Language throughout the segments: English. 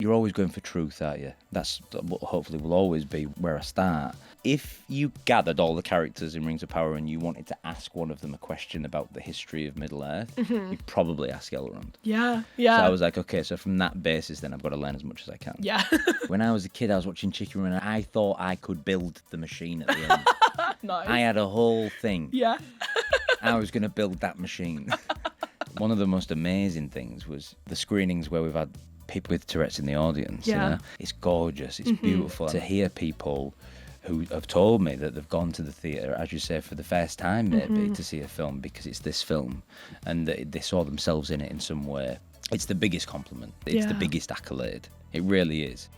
You're always going for truth, aren't you? That's what hopefully will always be where I start. If you gathered all the characters in Rings of Power and you wanted to ask one of them a question about the history of Middle-earth, you'd probably ask Elrond. Yeah. So I was like, okay, so from that basis, then I've got to learn as much as I can. Yeah. When I was a kid, I was watching Chicken Run and I thought I could build the machine at the end. Nice. I had a whole thing. Yeah. I was going to build that machine. One of the most amazing things was the screenings where we've had people with Tourette's in the audience. Yeah. You know? It's gorgeous. It's beautiful. To hear people who have told me that they've gone to the theatre, as you say, for the first time maybe, to see a film because it's this film and they saw themselves in it in some way. It's the biggest compliment. It's the biggest accolade. It really is.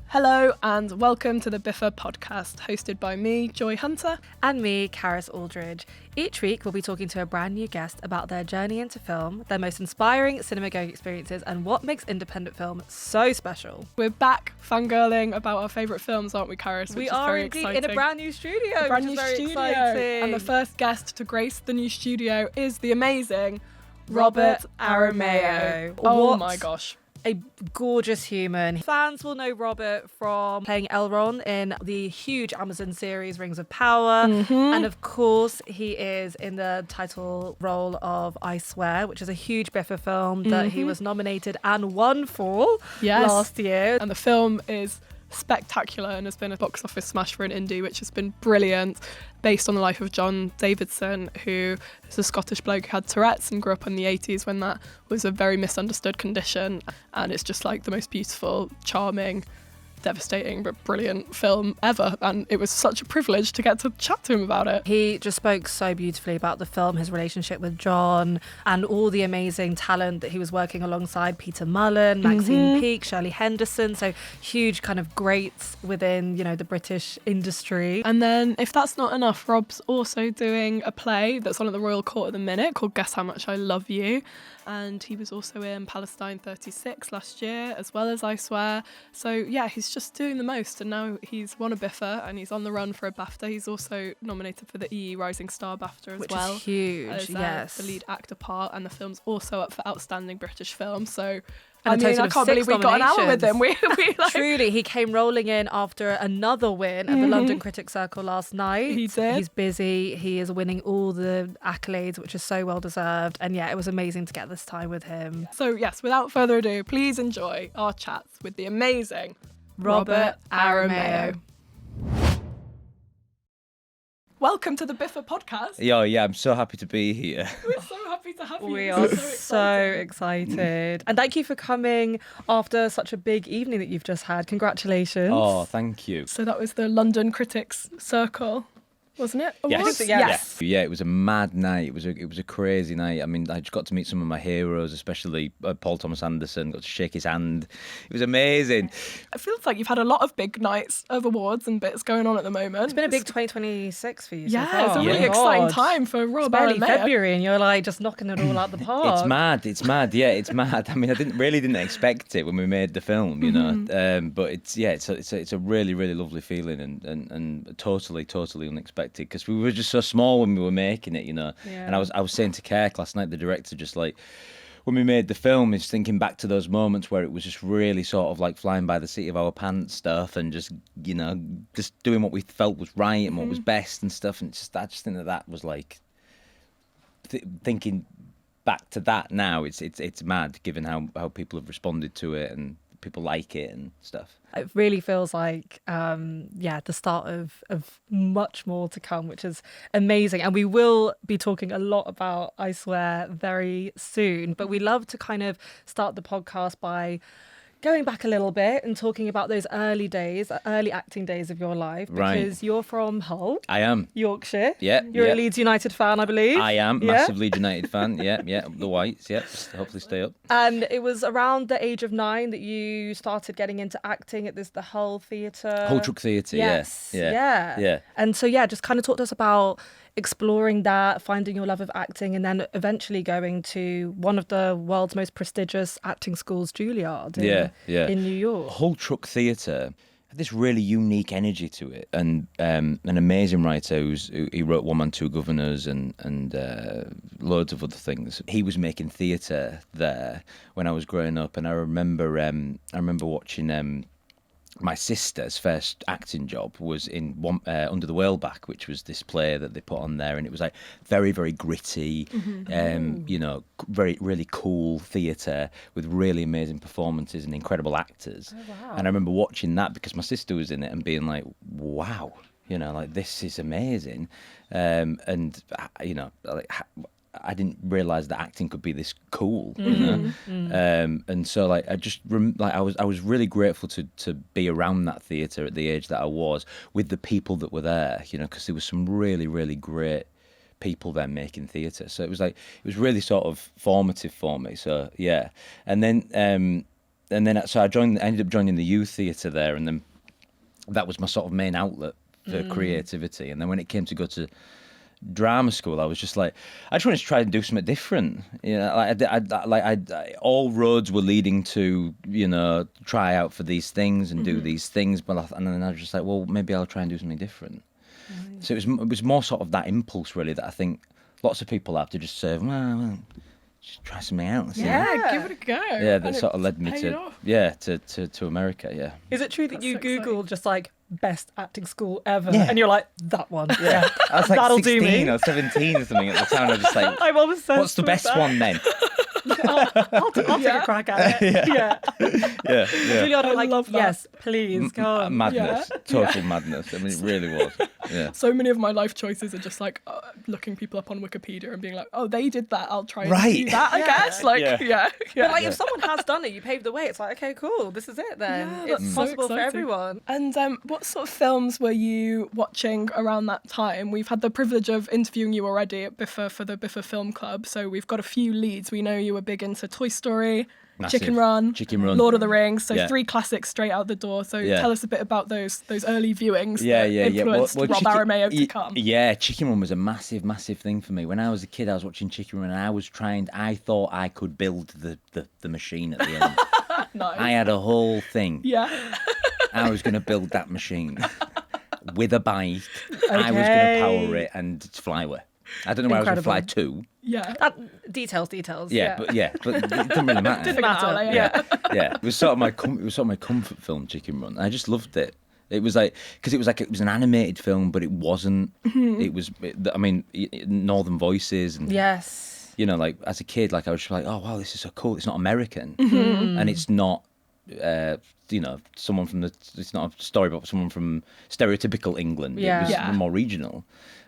Hello and welcome to the BIFA Podcast, hosted by me, Joy Hunter. And me, Karis, Aldridge. Each week we'll be talking to a brand new guest about their journey into film, their most inspiring cinema-going experiences, and what makes independent film so special. We're back fangirling about our favourite films, aren't we, Karis? We are very indeed exciting. in a brand new studio, Brand which new is very studio. exciting. And the first guest to grace the new studio is the amazing Robert Aramayo. Oh What my gosh. A gorgeous human. Fans will know Robert from playing Elrond in the huge Amazon series Rings of Power. And of course, he is in the title role of I Swear, which is a huge BIFA film that he was nominated and won for last year. And the film is spectacular and has been a box office smash for an indie, which has been brilliant, based on the life of John Davidson, who is a Scottish bloke who had Tourette's and grew up in the 80s when that was a very misunderstood condition. And it's just like the most beautiful, charming, devastating but brilliant film ever, and it was such a privilege to get to chat to him about it. He just spoke so beautifully about the film, his relationship with John, and all the amazing talent that he was working alongside: Peter Mullan, Maxine, Peake, Shirly, Henderson. So huge kind of greats within, you know, the British industry. And then if that's not enough, Rob's also doing a play that's on at the Royal Court at the minute called Guess How Much I Love You. And he was also in Palestine 36 last year, as well as I Swear. So yeah, he's just doing the most, and now he's won a BIFA and he's on the run for a BAFTA. He's also nominated for the EE Rising Star BAFTA as Which well. is huge, as, yes. the lead actor part, and the film's also up for Outstanding British Film. So And I a mean, total I of can't 6 believe we got an hour with him. nominations. We like, Truly, he came rolling in after another win at the London Critics Circle last night. He did. He's busy. He is winning all the accolades, which is so well deserved. And yeah, it was amazing to get this time with him. So yes, without further ado, please enjoy our chats with the amazing Robert Aramayo. Welcome to the BIFA Podcast. Yeah, I'm so happy to be here. We're so happy to have you. We This are is so excited. And thank you for coming after such a big evening that you've just had. Congratulations. Oh, thank you. So that was the London Critics Circle, wasn't it? Awards? Yes. Yeah, it was a mad night. It was a crazy night. I mean, I just got to meet some of my heroes, especially Paul Thomas Anderson. Got to shake his hand. It was amazing. It feels like you've had a lot of big nights of awards and bits going on at the moment. It's been a big 2026 for you so far. Yeah, it's a really Oh my exciting God. time for It's Rob barely Aramayo. February and you're like just knocking it all out the park. It's mad. Yeah, it's mad. I mean, I didn't expect it when we made the film, you know. But it's a really, really lovely feeling and totally unexpected, because we were just so small when we were making it, you know. Yeah. And I was saying to Kirk last night, the director, just like, when we made the film, is thinking back to those moments where it was just really sort of like flying by the seat of our pants stuff, and just, you know, just doing what we felt was right and what was best and stuff. And I just think that was like thinking back to that now. It's mad, given how people have responded to it and people like it and stuff. It really feels like, the start of much more to come, which is amazing. And we will be talking a lot about I Swear very soon. But we love to kind of start the podcast by going back a little bit and talking about those early acting days of your life. Because you're from Hull. I am. Yorkshire. Yeah. You're yeah. a Leeds United fan, I believe. I am. Yeah? Massive Leeds United fan. Yeah. The Whites. Yeah. Hopefully stay up. And it was around the age of 9 that you started getting into acting at the Hull Theatre. Hull Truck Theatre. Yes. Yeah. Yeah. And so, just kind of talk to us about exploring that, finding your love of acting, and then eventually going to one of the world's most prestigious acting schools, Juilliard, in New York. Hull Truck Theatre this really unique energy to it, and an amazing writer he wrote One Man, Two Governors and loads of other things. He was making theatre there when I was growing up, and I remember watching. My sister's first acting job was in Under the Whaleback, which was this play that they put on there, and it was like very, very gritty, you know, very, really cool theatre with really amazing performances and incredible actors. Oh, wow. And I remember watching that because my sister was in it and being like, wow, you know, like this is amazing. And, you know, like, I didn't realise that acting could be this cool, you know. And so like I was really grateful to be around that theatre at the age that I was with the people that were there, you know, because there was some really, really great people there making theatre. So it was really sort of formative for me. So yeah, and then so I ended up joining the youth theatre there, and then that was my sort of main outlet for creativity. And then when it came to go to drama school, I was just like, I just wanted to try and do something different. You know, all roads were leading to, you know, try out for these things and do these things. And then I was just like, well, maybe I'll try and do something different. Nice. So it was more sort of that impulse, really, that I think lots of people have to just say, well just try something out. Yeah, give it a go. Yeah, that sort of led me to America. Yeah. Is it true that That's you so Googled just like best acting school ever, Yeah. and you're like, that one? Yeah, I was like That'll 16 do me. or 17 or something at the time. I was just like, I'm obsessed what's the with best that. one then? I'll take a crack at it. Yeah. Yeah. Juilliard are like, love that. yes, please, go on. Madness, total madness. I mean, it really was. Yeah. So many of my life choices are just like looking people up on Wikipedia and being like, oh, they did that, I'll try and do that, I guess. Like, yeah. But like, if someone has done it, you paved the way. It's like, okay, cool, this is it then. Yeah, It's that's so possible for exciting. everyone. And what sort of films were you watching around that time? We've had the privilege of interviewing you already at BIFA for the BIFA Film Club, so we've got a few leads. We know you were big into Toy Story, Massive. Chicken Run, Lord of the Rings, so 3 classics straight out the door. So tell us a bit about those early viewings that influenced Rob Aramayo to come. Yeah, Chicken Run was a massive, massive thing for me. When I was a kid, I was watching Chicken Run and I thought I could build the machine at the end. Nice. I had a whole thing. Yeah. I was going to build that machine with a bike. I was going to power it and fly away. I don't know where I was going to fly to. Yeah. Details. Yeah, but it didn't really matter. Didn't matter. Yeah. It was sort of my comfort film, Chicken Run. I just loved it. It was like because it was an animated film, but it wasn't. It was. I mean, Northern voices and Yes. You know, like as a kid, like I was just like, oh wow, this is so cool. It's not American, and it's not. You know, someone from it's not a story about someone from stereotypical England. Yeah. It was more regional.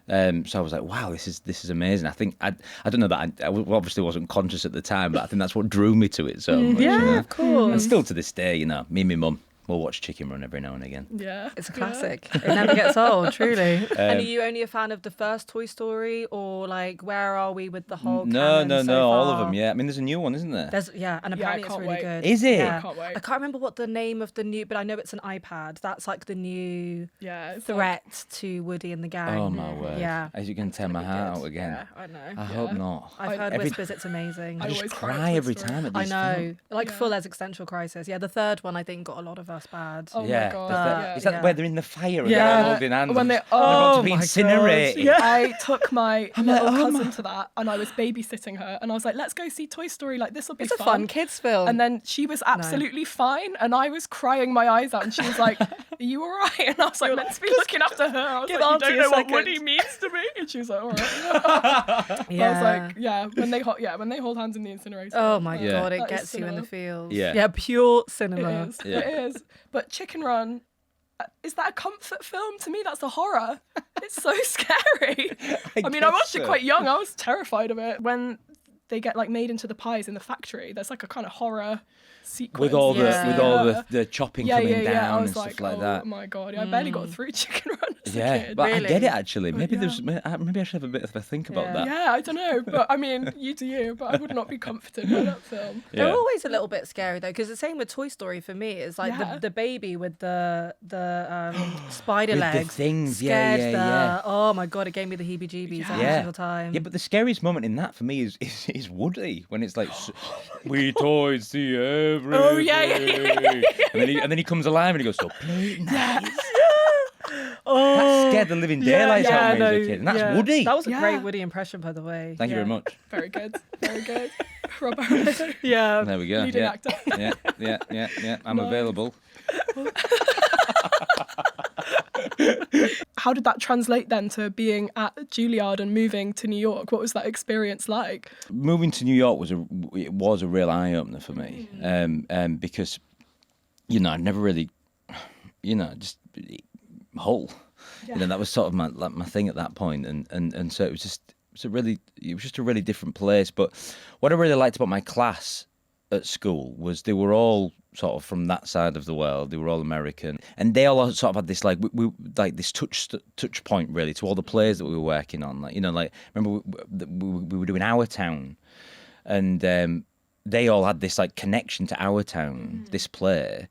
So I was like, wow, this is amazing. I think I don't know that I obviously wasn't conscious at the time, but I think that's what drew me to it so much. Yeah, you know? of course. And still to this day, you know, me and my mum will watch Chicken Run every now and again. Yeah. It's a classic. It never gets old, truly. And are you only a fan of the first Toy Story, or like where are we with the whole canon so No, all of far? them. Yeah, I mean, there's a new one, isn't there? And apparently it's can't really wait. good. Is it? Yeah. I can't wait. I can't remember what the name of the new, but I know it's an iPad. That's like the new It's threat to Woody and the gang. Oh my word! Yeah. As you can tear my heart out again. Yeah, I know. I hope not. I've heard whispers it's amazing. I just always cry cry at every Toy Story. time at I these know. films. Like full existential crisis. Yeah, the third one I think got a lot of us bad. Oh Yeah, my God. is that yeah. where they're in the fire and Yeah. they're holding hands? When and they- they're about to be my God. incinerated. Yeah. I took my little like, oh cousin my- to that, and I was babysitting her, and I was like, let's go see Toy Story, like this will be It's a fun kids film. And then she was absolutely fine, and I was crying my eyes out, and she was like, are you all right? And I was like, let's be looking after her. I was Give like, Auntie you a don't know what second. Woody means to me? And she was like, all right. yeah. I was like, when they hold hands in the incinerator. Oh my Yeah. God, it That is gets you in the cinema. feels. Yeah. Yeah, pure It cinema. is. Yeah. It is. But Chicken Run, is that a comfort film? To me, that's a horror. It's so scary. I mean, I guess watched it so. quite young. I was terrified of it. When they get like made into the pies in the factory, there's like a kind of horror sequence. With all Yeah. the chopping coming I down was and like, stuff like oh that. my God, I barely got through Chicken Run as a Yeah, kid. but I Really? get it actually. Maybe yeah. maybe I should have a bit of a think about Yeah. that. Yeah, I don't know, but I mean, you do you, but I would not be comforted by that film. They're Yeah. always a little bit scary though, because the same with Toy Story for me is like Yeah. the baby with the spider With the legs. things, scared yeah. Oh my God, it gave me the heebie-jeebies every Yeah. single time. Yeah, but the scariest moment in that for me is is Woody when it's like, we toys see everything. Oh, yeah. And then he comes alive and he goes, so play it nice. Oh, That scared the living daylights out of me as a kid. And that's Woody. That was a great Woody impression, by the way. Thank you very much. Very good. Very good. Rob Aramayo. Yeah. There we go. Leading actor. Yeah. I'm available. How did that translate then to being at Juilliard and moving to New York? What was that experience like? Moving to New York was a real eye opener for me, because I'd never really, just Hull. Yeah. That was sort of my thing at that point, and so it was just a really different place. But what I really liked about my class at school was they were all sort of from that side of the world. They were all American, and they all sort of had this we like this touch point really to all the plays that we were working on. Remember we were doing Our Town, and they all had this like connection to Our Town, this play,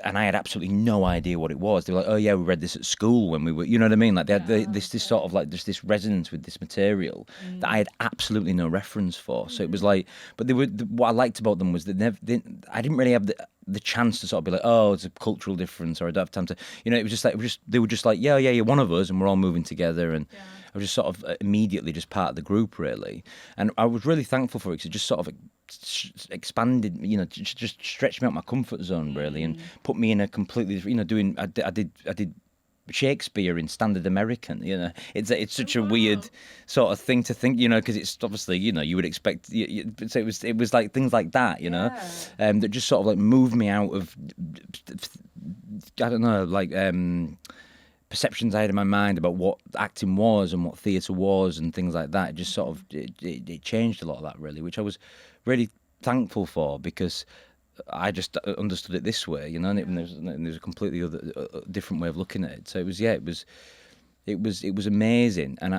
and I had absolutely no idea what it was. They were like, "Oh yeah, we read this at school when we were," you know what I mean? Like they had this sort of like just this resonance with this material that I had absolutely no reference for. So it was like, but what I liked about them was that I didn't really have the chance to sort of be like, "Oh, it's a cultural difference," or I don't have time to, it was just like they were just like, "Yeah, you're one of us, and we're all moving together," and I was just sort of immediately just part of the group really, and I was really thankful for it because it just sort of expanded, just stretched me out my comfort zone really, and put me in a completely different, I did Shakespeare in standard American. It's such a weird sort of thing to think, because it's obviously, you would expect. So it was like things like that, that just sort of like moved me out of, I don't know, like perceptions I had in my mind about what acting was and what theatre was and things like that. It just sort of it changed a lot of that really, which I was really thankful for because I just understood it this way, and there's a completely different way of looking at it. So it was amazing, and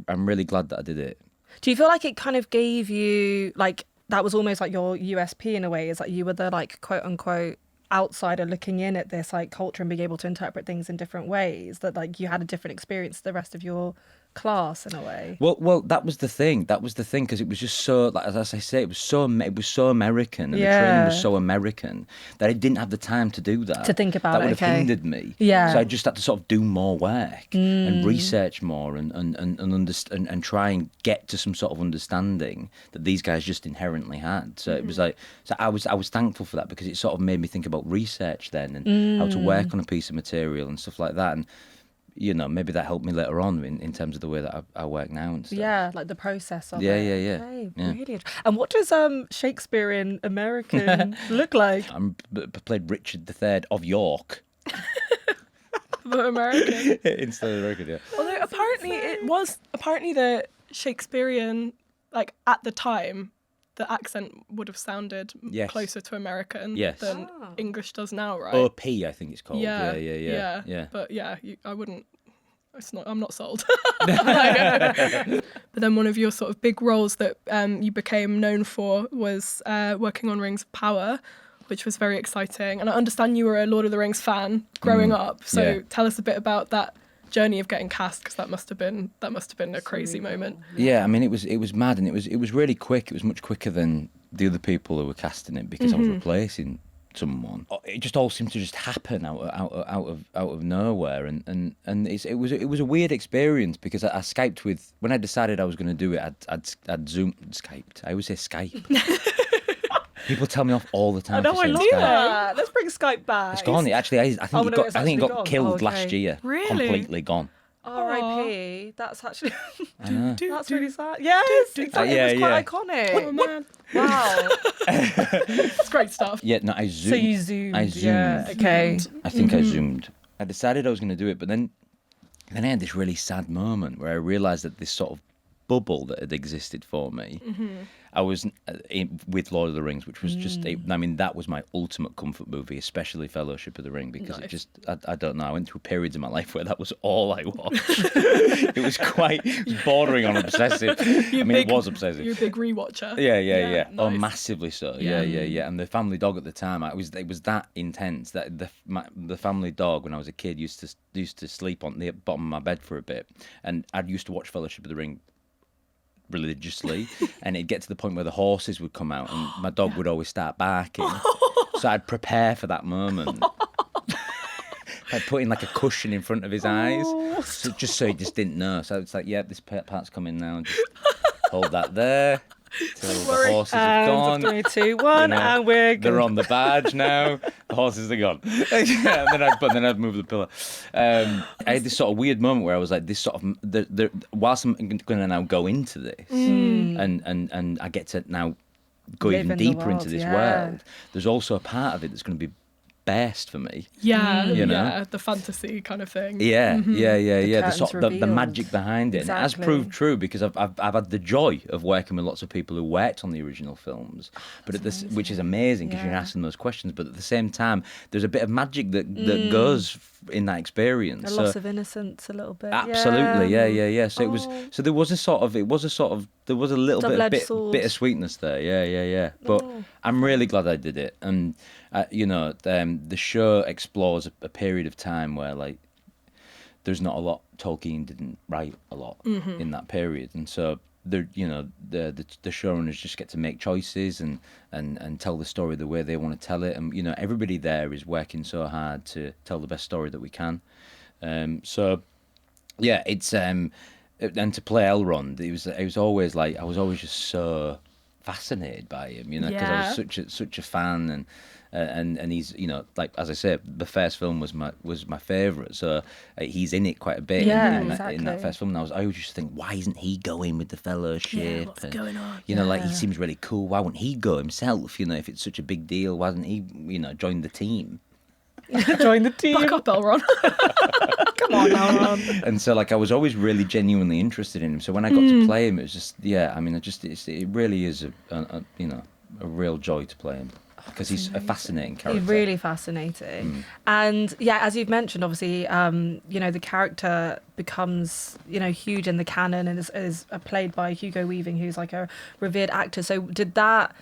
I'm really glad that I did it. Do you feel like it kind of gave you like that was almost like your USP in a way? Is like you were the like quote unquote outsider looking in at this like culture and being able to interpret things in different ways, that like you had a different experience to the rest of your class in a way? Well, that was the thing because it was just so, like, as I say, it was so American, and the training was so American that I didn't have the time to do that, to think about that it. would have hindered me. So I just had to sort of do more work and research more and try and get to some sort of understanding that these guys just inherently had. So it was like, so I was thankful for that because it sort of made me think about research then and how to work on a piece of material and stuff like that. And maybe that helped me later on in terms of the way that I work now and stuff. Yeah, like the process of it. Yeah. Okay, brilliant. And what does Shakespearean American look like? I played Richard III of York. But American. Instead of American, yeah. Although apparently the Shakespearean, like at the time, the accent would have sounded closer to American than English does now, right? OP, I think it's called. Yeah. But I wouldn't. I'm not sold. But then one of your sort of big roles that you became known for was working on Rings of Power, which was very exciting. And I understand you were a Lord of the Rings fan growing up. So tell us a bit about that journey of getting cast, because that must have been a crazy moment. Yeah, I mean it was mad, and it was really quick. It was much quicker than the other people who were casting it because I was replacing someone. It just all seemed to just happen out of nowhere, and it was a weird experience because I Skyped with, when I decided I was going to do it, I'd Skyped. I always say Skype. People tell me off all the time. I know, I love that. Let's bring Skype back. It's gone. Actually, I think it got killed last year. Really? Completely gone. R.I.P. That's actually I know. that's really sad. Yes, exactly. It was quite iconic. Oh man! Wow, It's great stuff. Yeah, no, I zoomed. so you zoomed. I zoomed. Yeah, okay. I think I zoomed. I decided I was going to do it, but then I had this really sad moment where I realised that this sort of bubble that had existed for me, I was with Lord of the Rings, which was just, that was my ultimate comfort movie, especially Fellowship of the Ring, because it just, I don't know, I went through periods in my life where that was all I watched. It was bordering on obsessive. It was obsessive. You're a big rewatcher. Yeah. Nice. Oh, massively so. Yeah. And the family dog at the time, it was that intense that the family dog when I was a kid used to sleep on the bottom of my bed for a bit, and I used to watch Fellowship of the Ring religiously, and it'd get to the point where the horses would come out, and my dog would always start barking. So I'd prepare for that moment. I'd put in like a cushion in front of his eyes, just so he just didn't know. So it's like, yeah, this part's coming now. Just hold that there. Till the horses have gone. 3, 2, 1, and we're good. They're on the badge now. The horses are gone. And then I'd move the pillow. I had this sort of weird moment where I was like, this sort of whilst I'm going to now go into this, and I get to now go Live even in the deeper world, into this yeah. world. There's also a part of it that's going to be best for me. Yeah, You know? yeah, the fantasy kind of thing. Yeah, the curtains sort of the revealed. magic behind it. And it has Exactly. proved true because I've had the joy of working with lots of people who worked on the original films, but which is amazing because you're Yeah. asking those questions. But at the same time, there's a bit of magic that goes in that experience. A loss of innocence a little bit. Absolutely, yeah. So it was. Oh. So there was a little Double-edged sword. bit of sweetness there. Yeah. But I'm really glad I did it, and the show explores a period of time where like there's not a lot. Tolkien didn't write a lot in that period, and so the showrunners just get to make choices and tell the story the way they want to tell it, and everybody there is working so hard to tell the best story that we can. So yeah, it's and to play Elrond, it was always like I was always just so fascinated by him, because I was such a fan, and he's like as I say, the first film was my favourite, so he's in it quite a bit in that first film, and I always just think, why isn't he going with the Fellowship? What's going on? Like he seems really cool. Why wouldn't he go himself? If it's such a big deal, why doesn't he join the team? Join the team. Back up, Elrond. Come on, Elrond. And so like I was always really genuinely interested in him. So when I got to play him, it was just it really is a real joy to play him because he's a fascinating character. He's really fascinating. And yeah, as you've mentioned, obviously, the character becomes, huge in the canon and is played by Hugo Weaving, who's like a revered actor. So did that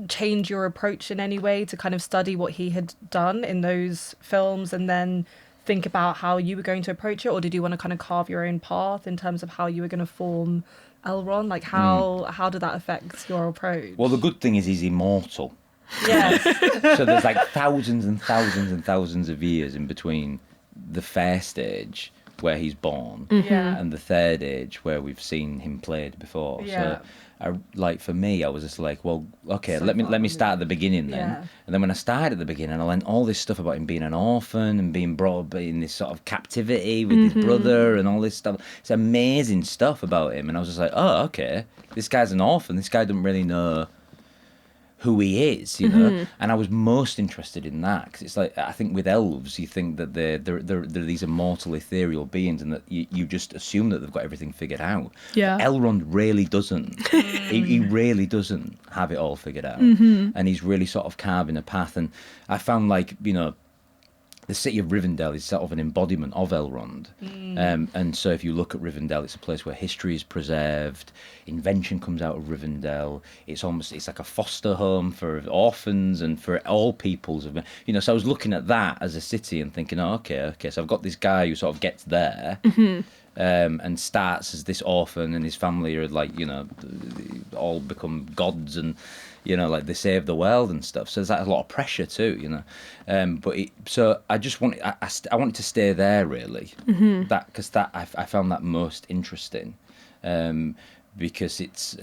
change your approach in any way to kind of study what he had done in those films and then think about how you were going to approach it? Or did you want to kind of carve your own path in terms of how you were going to form Elrond? Like how did that affect your approach? Well, the good thing is he's immortal. Yes. So there's like thousands and thousands and thousands of years in between the first age where he's born and the third age where we've seen him played before. Yeah. So for me, I was just like, well, okay, let me start at the beginning then. Yeah. And then when I started at the beginning, I learned all this stuff about him being an orphan and being brought up in this sort of captivity with his brother and all this stuff. It's amazing stuff about him. And I was just like, oh, okay, this guy's an orphan. This guy doesn't really know who he is, and I was most interested in that because it's like I think with elves you think that they're these immortal ethereal beings and that you just assume that they've got everything figured out. Yeah. Elrond really doesn't. he really doesn't have it all figured out, and he's really sort of carving a path. And I found the city of Rivendell is sort of an embodiment of Elrond. And so if you look at Rivendell, it's a place where history is preserved, invention comes out of Rivendell. It's like a foster home for orphans and for all peoples. So I was looking at that as a city and thinking, oh, okay, so I've got this guy who sort of gets there and starts as this orphan, and his family are all become gods and like they save the world and stuff. So there's a lot of pressure too, so I just wanted, I wanted to stay there really, because I found that most interesting, because it's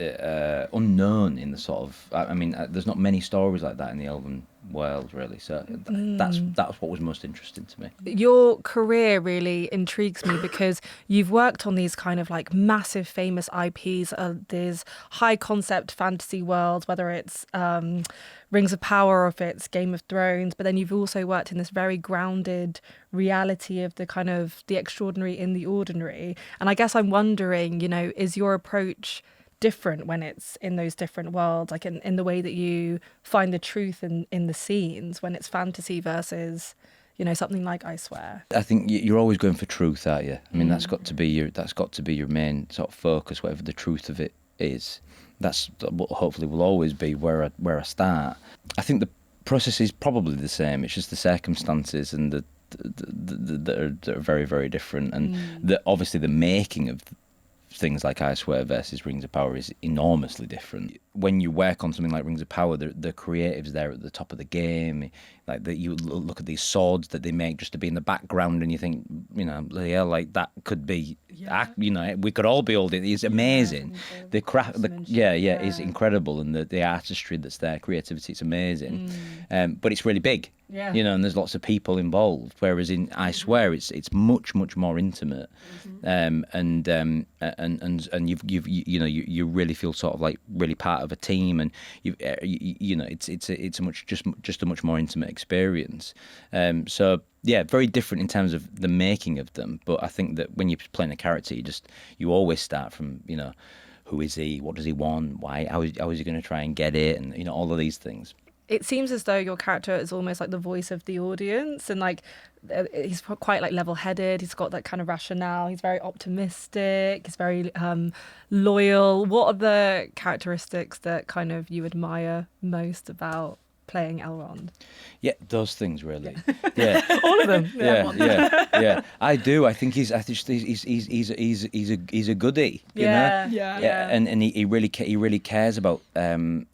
unknown in the sort of, there's not many stories like that in the Elven world really. So that's what was most interesting to me. Your career really intrigues me because you've worked on these kind of like massive famous IPs, these high concept fantasy worlds, whether it's Rings of Power or if it's Game of Thrones, but then you've also worked in this very grounded reality of the kind of the extraordinary in the ordinary. And I guess I'm wondering, is your approach different when it's in those different worlds, like in the way that you find the truth in the scenes when it's fantasy versus something like I Swear? I think you're always going for truth, aren't you? That's got to be your main sort of focus, whatever the truth of it is. That's what hopefully will always be where I start. I think the process is probably the same. It's just the circumstances and that are very, very different, and obviously the making of things like I Swear versus Rings of Power is enormously different. When you work on something like Rings of Power, the creatives there at the top of the game. Like that, you look at these swords that they make just to be in the background, and you think, yeah, like that could be, we could all be all. It's amazing. The craft, is incredible, and the artistry that's there, creativity, it's amazing. But it's really big. Yeah. And there's lots of people involved. Whereas in I Swear, it's much more intimate, and you really feel sort of like really part of a team, and it's a much more intimate experience. So yeah, very different in terms of the making of them. But I think that when you're playing a character, you always start from who is he, what does he want, why, how is he going to try and get it, and all of these things. It seems as though your character is almost like the voice of the audience, and like he's quite like level-headed. He's got that kind of rationale. He's very optimistic. He's very loyal. What are the characteristics that kind of you admire most about playing Elrond? Yeah, those things really. Yeah, all of them. Yeah. I do. I think he's a goodie. Yeah. And he really cares about the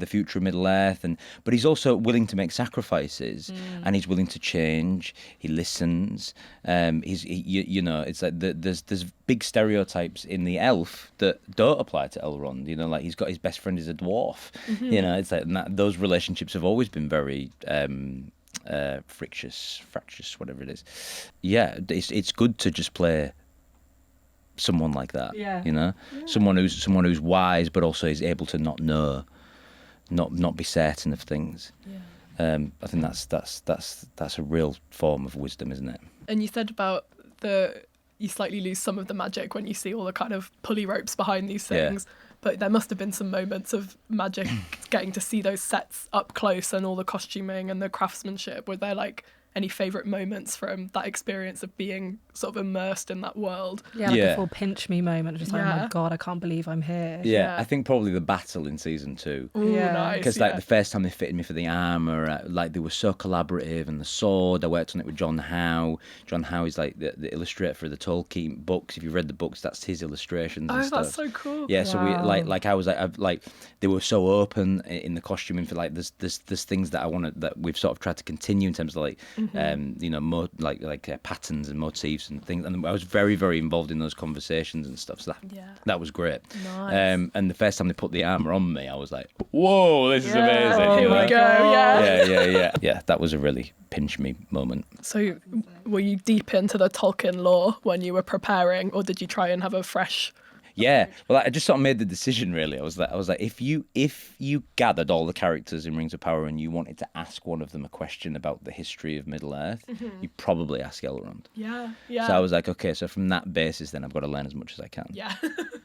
future of Middle Earth, but he's also willing to make sacrifices, and he's willing to change. He listens. It's like there's big stereotypes in the elf that don't apply to Elrond. Like he's got his best friend is a dwarf. It's like those relationships have always been very fractious, whatever it is. Yeah, it's good to just play someone like that. Someone who's wise, but also is able to not be certain of things. I think that's a real form of wisdom, isn't it? And you said about you slightly lose some of the magic when you see all the kind of pulley ropes behind these things. But there must have been some moments of magic getting to see those sets up close and all the costuming and the craftsmanship. Were there like any favourite moments from that experience of being sort of immersed in that world? A full pinch me moment, just like, oh my God, I can't believe I'm here. I think probably the battle in season 2. Ooh, nice. Because like the first time they fitted me for the armour, like they were so collaborative, and the sword, I worked on it with John Howe. John Howe is like the illustrator for the Tolkien books. If you've read the books, that's his illustrations and stuff. That's so cool. Yeah, so we I was like they were so open in the costuming for like there's things that I want that we've sort of tried to continue in terms of like more like patterns and motifs and things, and I was very, very involved in those conversations and stuff. So that was great. Nice. And the first time they put the armour on me, I was like, "Whoa, this is amazing!" Oh my God, yeah. That was a really pinch me moment. So, were you deep into the Tolkien lore when you were preparing, or did you try and have a fresh? Yeah, well, I just sort of made the decision. Really, I was like, if you gathered all the characters in Rings of Power and you wanted to ask one of them a question about the history of Middle Earth, you'd probably ask Elrond. Yeah. So I was like, okay, so from that basis, then I've got to learn as much as I can. Yeah.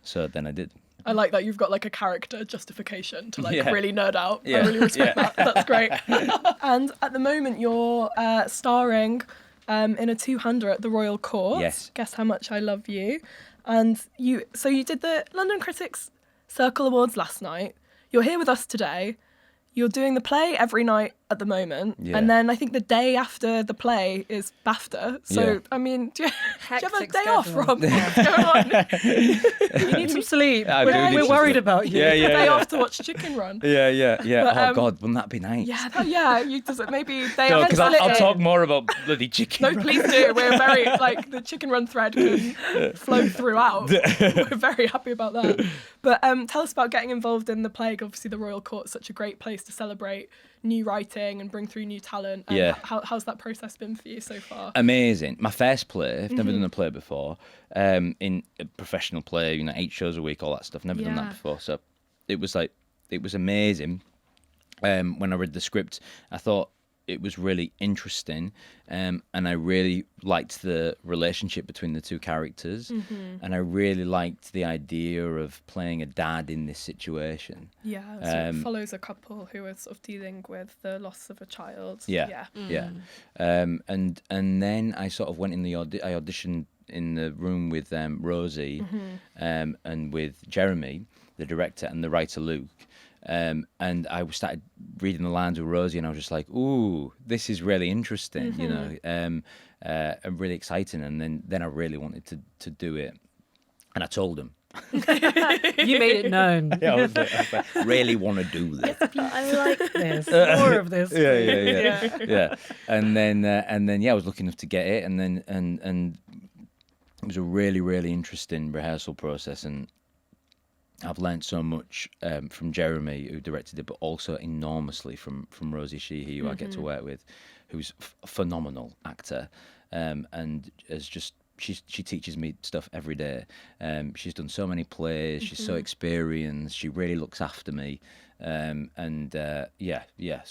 So then I did. I like that you've got like a character justification to like really nerd out. I really respect that. That's great. And at the moment, you're starring in a two-hander at the Royal Court. Yes. Guess How Much I Love You. And you did the London Critics Circle Awards last night. You're here with us today. You're doing the play every night at the moment. Yeah. And then I think the day after the play is BAFTA. So, I mean, do you have a day off, Rob? What's going on? You need some sleep. We're worried about you. A day off to watch Chicken Run. Yeah. But, God, wouldn't that be nice? Maybe they no, because I'll talk more about bloody Chicken Run. No, please do. We're very, the Chicken Run thread can flow throughout. We're very happy about that. But tell us about getting involved in the play. Obviously, the Royal Court's such a great place to celebrate new writing and bring through new talent. How's that process been for you so far? Amazing. My first play, I've never done a play before, in a professional play, 8 shows a week, all that stuff. Never done that before. So it was amazing. When I read the script, I thought it was really interesting, and I really liked the relationship between the two characters, and I really liked the idea of playing a dad in this situation. Yeah, so it follows a couple who are sort of dealing with the loss of a child. And then I sort of went in I auditioned in the room with Rosie and with Jeremy, the director, and the writer Luke. And I started reading the lines with Rosie, and I was just like, "Ooh, this is really interesting," and really exciting. And then I really wanted to do it And I told him. You made it known. Yeah, I was like, really want to do this. I like this. More of this. Yeah. And then I was lucky enough to get it, and it was a really, really interesting rehearsal process, and I've learned so much from Jeremy, who directed it, but also enormously from Rosie Sheehy, who I get to work with, who's a phenomenal actor, and is just. She teaches me stuff every day. She's done so many plays. She's so experienced. She really looks after me, So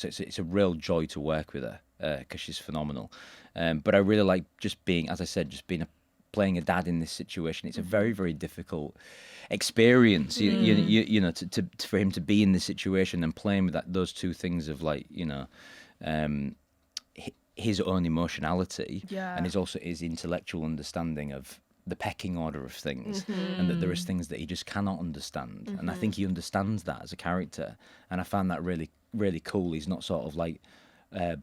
it's a real joy to work with her because she's phenomenal. But I really like just being, as I said, playing a dad in this situation. It's a very, very difficult experience. You know, for him to be in this situation and playing with those two things of like, you know. His own emotionality and his intellectual understanding of the pecking order of things, and that there is things that he just cannot understand, and I think he understands that as a character, and I found that really, really cool. He's not sort of like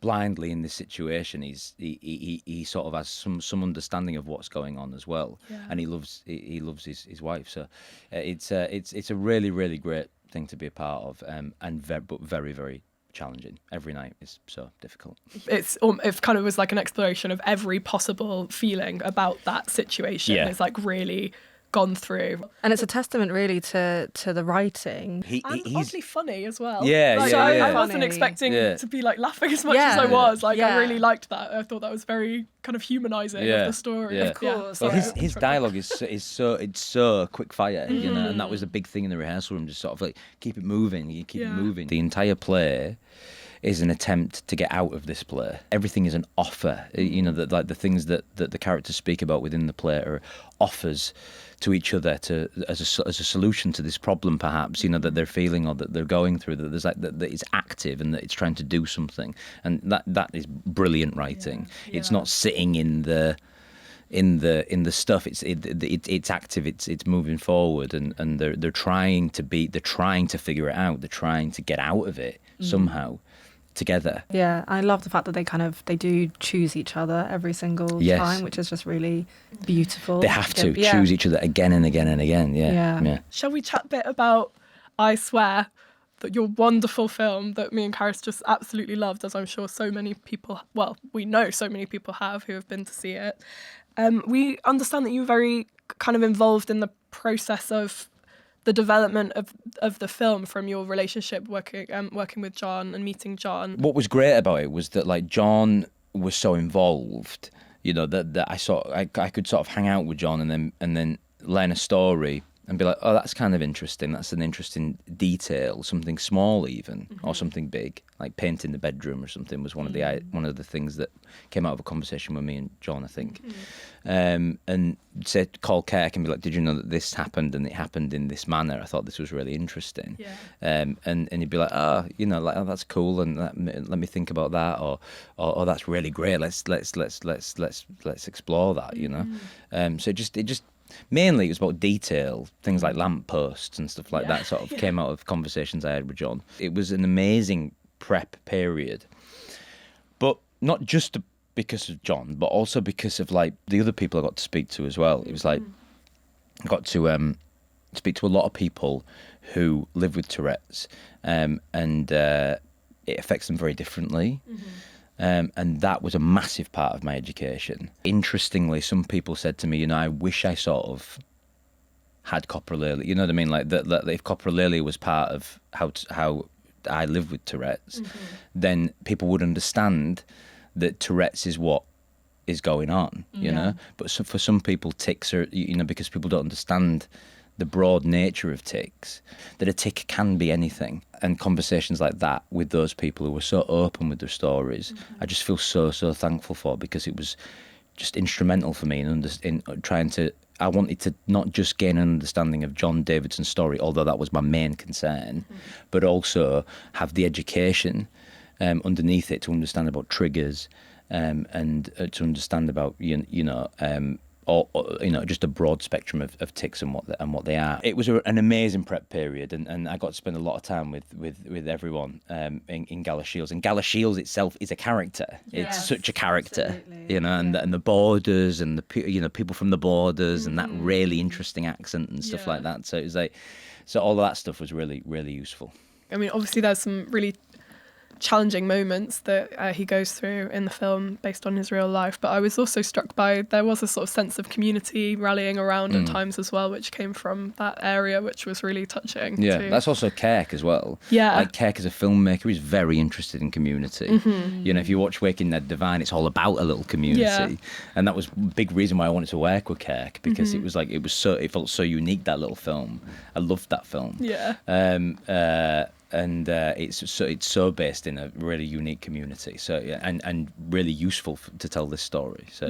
blindly in this situation. He sort of has some understanding of what's going on as well, and he loves his wife. So it's a really, really great thing to be a part of, but very, very challenging. Every night is so difficult. It kind of was like an exploration of every possible feeling about that situation. It's like really gone through, and it's a testament really to the writing. He's oddly funny as well. I wasn't expecting to be like laughing as much as I was. Like I really liked that. I thought that was very kind of humanizing of the story. Of course. Well, his dialogue is so quick fire, you know, and that was a big thing in the rehearsal room. Just sort of like keep it moving. The entire play is an attempt to get out of this play. Everything is an offer. You know, that like the things that the characters speak about within the play are offers to each other as a solution to this problem, perhaps, you know, that they're feeling or that they're going through. That there's like that it's active and that it's trying to do something, and that is brilliant writing. It's not sitting in the stuff. It's active. It's moving forward, and they're trying to figure it out. They're trying to get out of it somehow together. Yeah, I love the fact that they do choose each other every single time, which is just really beautiful. They have to choose each other again and again and again. Yeah. Shall we chat a bit about I Swear, your wonderful film that me and Karis just absolutely loved, as I'm sure so many people, well, we know so many people have who have been to see it. We understand that you were very kind of involved in the process of the development of the film, from your relationship working with John and meeting John. What was great about it was that like John was so involved, you know, that I could sort of hang out with John and then learn a story and be like, oh, that's kind of interesting. That's an interesting detail, something small even, or something big, like painting the bedroom or something was one of the things that came out of a conversation with me and John, I think. And call Kirk and be like, did you know that this happened and it happened in this manner? I thought this was really interesting. And he'd be like, oh, you know, like, oh, that's cool, and let me think about that, or that's really great. Let's explore that, you know. So it just mainly it was about detail, things like lampposts and stuff like that sort of came out of conversations I had with John. It was an amazing prep period, but not just because of John, but also because of like the other people I got to speak to as well. It was like I got to speak to a lot of people who live with Tourette's, and it affects them very differently. And that was a massive part of my education. Interestingly, some people said to me, you know, I wish I sort of had coprolalia. You know what I mean? Like that if coprolalia was part of how I live with Tourette's, then people would understand that Tourette's is what is going on, you know? But for some people, tics are, you know, because people don't understand the broad nature of tics, that a tic can be anything. And conversations like that with those people who were so open with their stories, I just feel so thankful for, because it was just instrumental for me in trying to, I wanted to not just gain an understanding of John Davidson's story, although that was my main concern, but also have the education underneath it to understand about triggers, and to understand about, you know, or just a broad spectrum of tics and what they are. It was an amazing prep period, and I got to spend a lot of time with everyone in Galashiels. And Galashiels itself is a character. Yes, it's such a character, and the borders and the people from the borders and that really interesting accent and stuff like that. So it was so all of that stuff was really, really useful. I mean, obviously there's some really challenging moments that he goes through in the film based on his real life, but I was also struck by there was a sort of sense of community rallying around at times as well, which came from that area, which was really touching. That's also Kirk as well. Kirk as a filmmaker is very interested in community. If you watch Waking Ned Divine, it's all about a little community, and that was a big reason why I wanted to work with Kirk, because it it felt so unique, that little film. I loved that film. And it's so based in a really unique community, and really useful to tell this story. So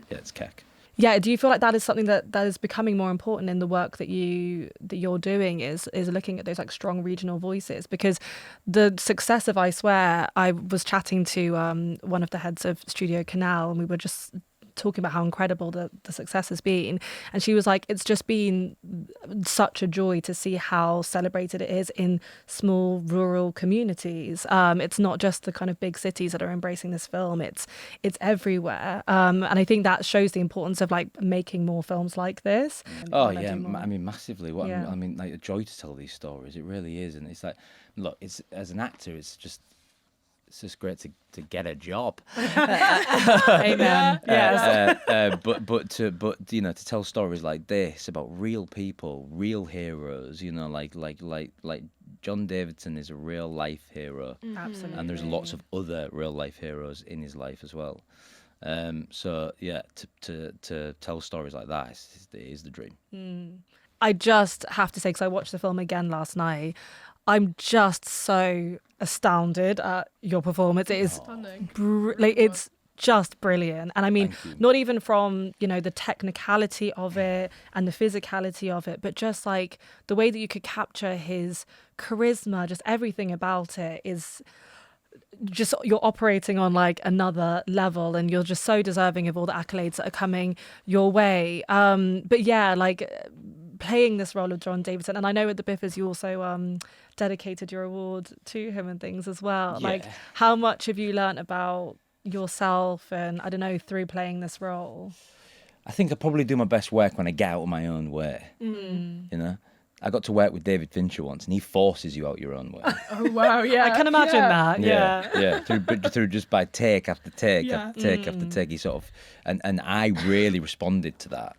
it's Keck. Yeah, do you feel like that is something that is becoming more important in the work that you're doing, is looking at those like strong regional voices? Because the success of I Swear, I was chatting to one of the heads of Studio Canal, and we were just talking about how incredible the success has been, and she was like, it's just been such a joy to see how celebrated it is in small rural communities. It's not just the kind of big cities that are embracing this film, it's everywhere, and I think that shows the importance of like making more films like this. I mean massively. I mean, like, a joy to tell these stories, it really is. And it's like, look, it's, as an actor, it's just great to get a job. Amen. Yes. But to tell stories like this about real people, real heroes, like John Davidson is a real life hero. Absolutely. And there's lots of other real life heroes in his life as well. To tell stories like that is the dream. I just have to say, because I watched the film again last night, I'm just so astounded at your performance. It is stunning. It's just brilliant. And I mean, not even from, the technicality of it and the physicality of it, but just like the way that you could capture his charisma, just everything about it is just, you're operating on like another level, and you're just so deserving of all the accolades that are coming your way. But yeah, like playing this role of John Davidson, and I know at the BIFAs you also dedicated your award to him and things as well. Yeah. Like, how much have you learnt about yourself and, I don't know, through playing this role? I think I probably do my best work when I get out of my own way. I got to work with David Fincher once, and he forces you out your own way. Oh wow, yeah. I can imagine that. Yeah. Through just by take after take after take after take, he sort of, and I really responded to that,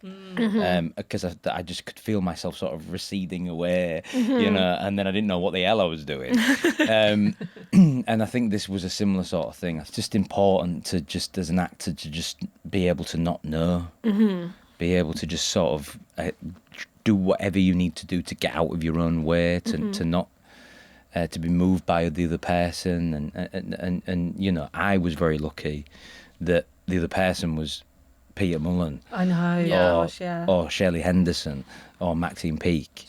because I just could feel myself sort of receding away, and then I didn't know what the hell I was doing, and I think this was a similar sort of thing. It's just important to just, as an actor, to just be able to not know, be able to just sort of do whatever you need to do to get out of your own way, to not to be moved by the other person, and I was very lucky that the other person was Peter Mullan. I know, or Shirly Henderson, or Maxine Peake.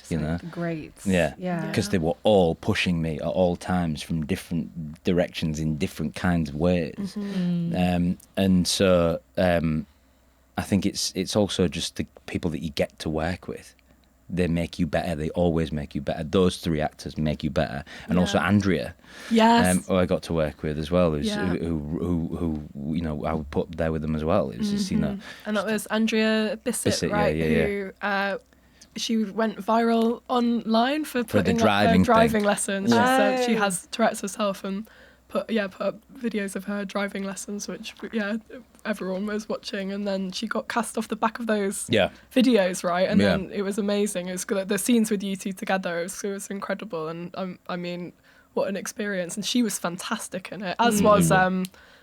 Great. Yeah, because they were all pushing me at all times from different directions in different kinds of ways, and so I think it's also just the people that you get to work with. They make you better. They always make you better. Those three actors make you better, and also Andrea, who I got to work with as well, who I would put there with them as well. It was just, and that was Andrea Bissett, right? Who she went viral online for putting the driving, up her driving lessons. She said she has Tourette's herself, and put up videos of her driving lessons, which everyone was watching, and then she got cast off the back of those videos, right? And then it was amazing. It was good. The scenes with you two together, it was incredible, and I mean, what an experience. And she was fantastic in it, as was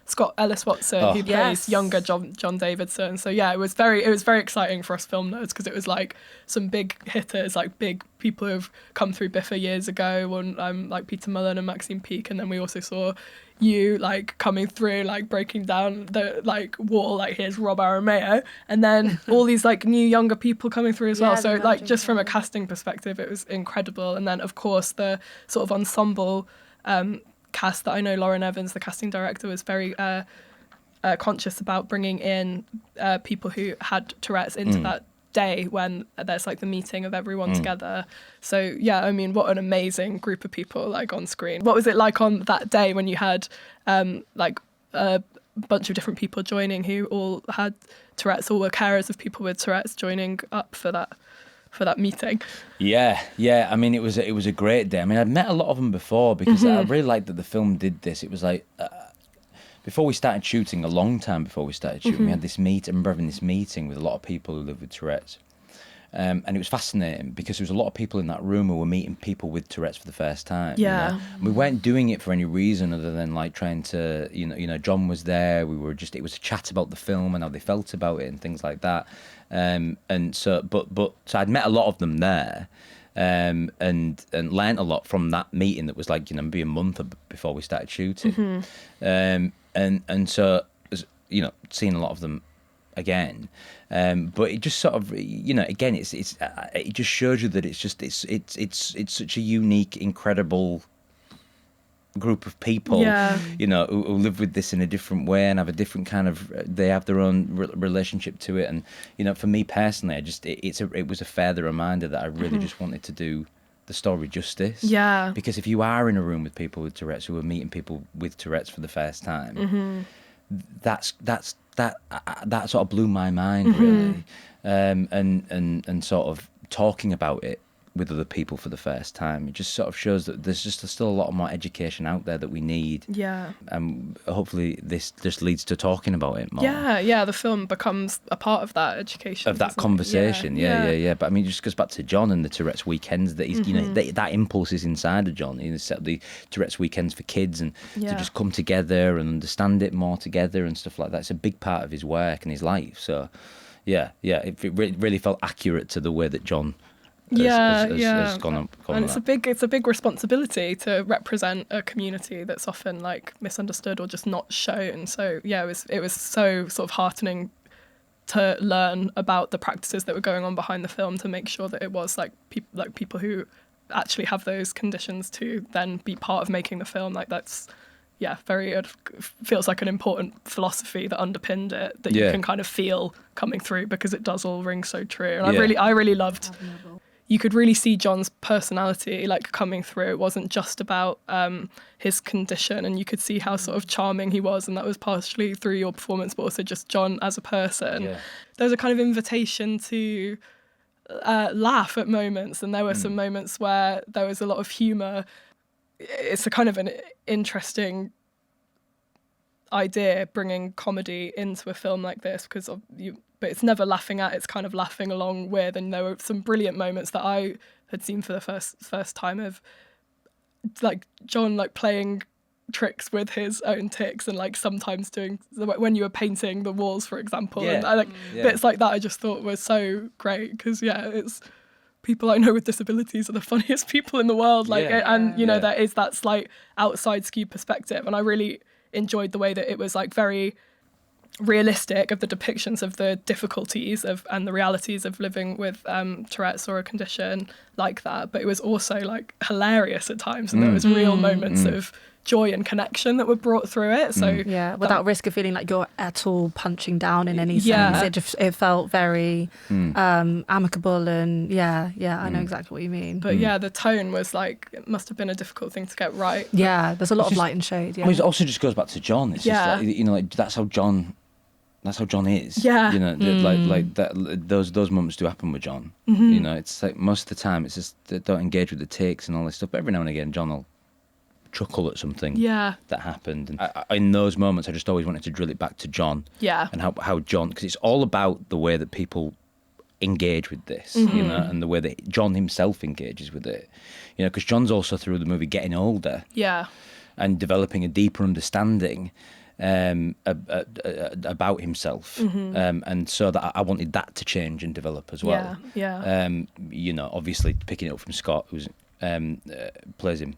Scott Ellis Watson, who plays younger John Davidson. So it was very exciting for us film nerds, because it was like some big hitters, like big people who've come through BIFA years ago, and like Peter Mullan and Maxine Peake, and then we also saw you like coming through, like breaking down the like wall, like here's Rob Aramayo, and then all these like new younger people coming through as well. So like just from a casting perspective, it was incredible. And then of course the sort of ensemble cast that I know Lauren Evans, the casting director, was very conscious about bringing in people who had Tourette's into that day when there's like the meeting of everyone together. So yeah, I mean, what an amazing group of people like on screen. What was it like on that day when you had like a bunch of different people joining who all had Tourette's, or were carers of people with Tourette's joining up for that meeting? Yeah. I mean, it was a great day. I mean, I'd met a lot of them before because I really liked that the film did this. It was like before we started shooting, a long time before we started shooting, we had this meet. I remember having this meeting with a lot of people who live with Tourette's, and it was fascinating because there was a lot of people in that room who were meeting people with Tourette's for the first time. Yeah, we weren't doing it for any reason other than like trying to, you know, John was there. We were just, it was a chat about the film and how they felt about it and things like that. And so, but so I'd met a lot of them there. And learnt a lot from that meeting that was like, you know, maybe a month before we started shooting. And so, you know, seeing a lot of them again, but it just sort of, you know, again, it just shows you that it's such a unique, incredible group of people, you know, who live with this in a different way and have a different kind of, they have their own relationship to it. And, you know, for me personally, it was a further reminder that I really just wanted to do the story justice. Yeah. Because if you are in a room with people with Tourette's who are meeting people with Tourette's for the first time, that sort of blew my mind, really. And sort of talking about it with other people for the first time, it just sort of shows that there's still a lot more education out there that we need. Yeah. And hopefully this just leads to talking about it more. Yeah, the film becomes a part of that education. Of that conversation, yeah. But I mean, it just goes back to John and the Tourette's weekends that he's, you know, that impulse is inside of John. He's set up the Tourette's weekends for kids and to just come together and understand it more together and stuff like that. It's a big part of his work and his life. So, yeah, it really felt accurate to the way that John has gone up. And it's a big responsibility to represent a community that's often like misunderstood or just not shown. So yeah, it was so sort of heartening to learn about the practices that were going on behind the film, to make sure that it was like people who actually have those conditions to then be part of making the film. Like that's it feels like an important philosophy that underpinned it, that you can kind of feel coming through, because it does all ring so true. And I really loved. You could really see John's personality like coming through. It wasn't just about his condition, and you could see how sort of charming he was, and that was partially through your performance, but also just John as a person. Yeah. There was a kind of invitation to laugh at moments, and there were some moments where there was a lot of humour. It's a kind of an interesting idea, bringing comedy into a film like this, because but it's never laughing at, it's kind of laughing along with. And there were some brilliant moments that I had seen for the first time of like John like playing tricks with his own tics, and like sometimes doing, when you were painting the walls, for example, and I, bits like that I just thought were so great, because it's people I know with disabilities are the funniest people in the world, there is that slight outside skewed perspective, and I really enjoyed the way that it was like very realistic of the depictions of the difficulties and the realities of living with Tourette's or a condition like that, but it was also like hilarious at times, and there was real moments of joy and connection that were brought through it. So without risk of feeling like you're at all punching down in any sense. It felt very amicable, and I know exactly what you mean. But the tone was like, it must have been a difficult thing to get right. Yeah, there's a lot of light and shade. I mean, it also just goes back to John. It's just like, you know, like that's how John is. Yeah. You know, like that. Those moments do happen with John. You know, it's like most of the time it's just don't engage with the takes and all this stuff. But every now and again, John will chuckle at something that happened, and in those moments I just always wanted to drill it back to John, and how John, because it's all about the way that people engage with this, you know, and the way that John himself engages with it, you know, because John's also through the movie getting older, and developing a deeper understanding about himself, and so that I wanted that to change and develop as well. You know, obviously picking it up from Scott, who's plays him,